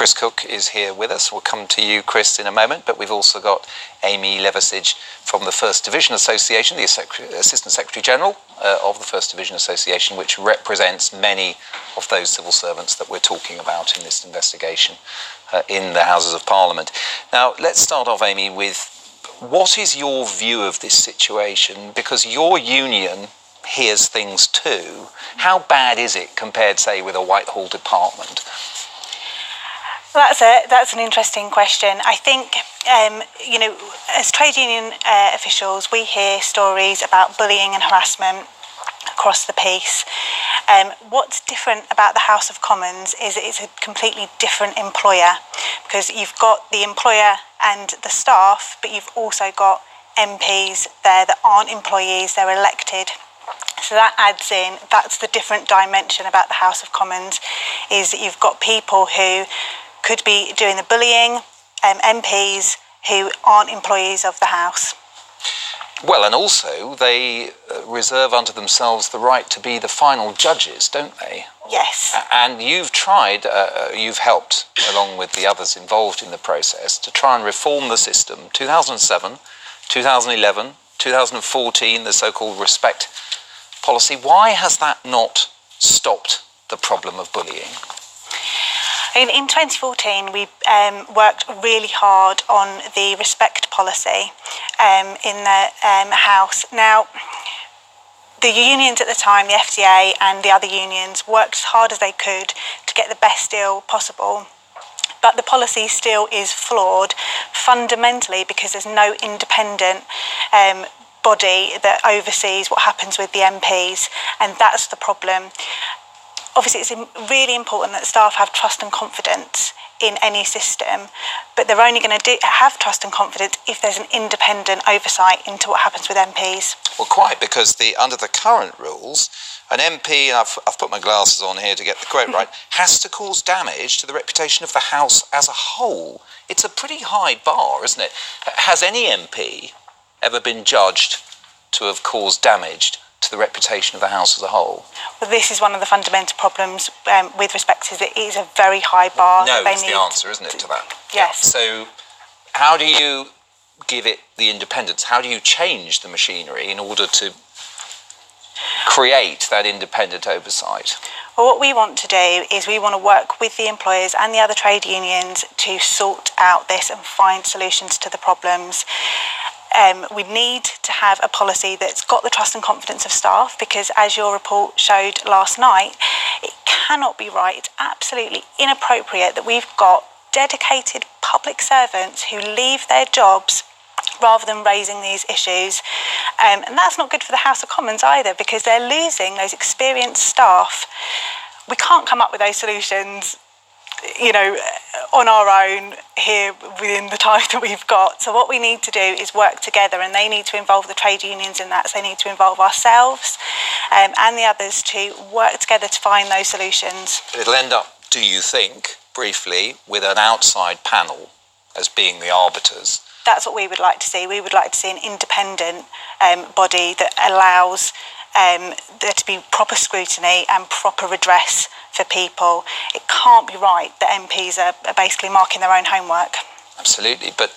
Chris Cook is here with us. We'll come to you, Chris, in a moment, but we've also got Amy Leversage from the First Division Association, the Assistant Secretary General of the First Division Association, which represents many of those civil servants that we're talking about in this investigation in the Houses of Parliament. Now, let's start off, Amy, with what is your view of this situation? Because your union hears things too. How bad is it compared, say, with a Whitehall department? That's an interesting question. I think, as trade union officials, we hear stories about bullying and harassment across the piece. What's different about the House of Commons is it's a completely different employer, because you've got the employer and the staff, but you've also got MPs there that aren't employees, they're elected. So that adds in, that's the different dimension about the House of Commons, is that you've got people who could be doing the bullying, MPs who aren't employees of the House. Well, and also they reserve unto themselves the right to be the final judges, don't they? Yes. And you've tried, you've helped, along with the others involved in the process, to try and reform the system. 2007, 2011, 2014, the so-called respect policy. Why has that not stopped the problem of bullying? In 2014, we worked really hard on the respect policy in the House. Now, the unions at the time, the FDA and the other unions, worked as hard as they could to get the best deal possible. But the policy still is flawed, fundamentally because there's no independent body that oversees what happens with the MPs, and that's the problem. Obviously, it's really important that staff have trust and confidence in any system, but they're only going to have trust and confidence if there's an independent oversight into what happens with MPs. Well, quite, because under the current rules, an MP, and I've put my glasses on here to get the quote right, has to cause damage to the reputation of the House as a whole. It's a pretty high bar, isn't it? Has any MP ever been judged to have caused damage to the reputation of the House as a whole? Well, this is one of the fundamental problems with respect to it is a very high bar. No, is the answer, isn't it, to that? Yes. So how do you give it the independence? How do you change the machinery in order to create that independent oversight? Well, what we want to do is we want to work with the employers and the other trade unions to sort out this and find solutions to the problems. We need to have a policy that's got the trust and confidence of staff, because as your report showed last night, it cannot be right, it's absolutely inappropriate that we've got dedicated public servants who leave their jobs rather than raising these issues. And that's not good for the House of Commons either, because they're losing those experienced staff. We can't come up with those solutions on our own here within the time that we've got. So what we need to do is work together, and they need to involve the trade unions in that. So they need to involve ourselves and the others to work together to find those solutions. It'll end up, do you think, briefly, with an outside panel as being the arbiters? That's what we would like to see. We would like to see an independent body that allows there to be proper scrutiny and proper redress for people. It can't be right that MPs are basically marking their own homework. Absolutely, but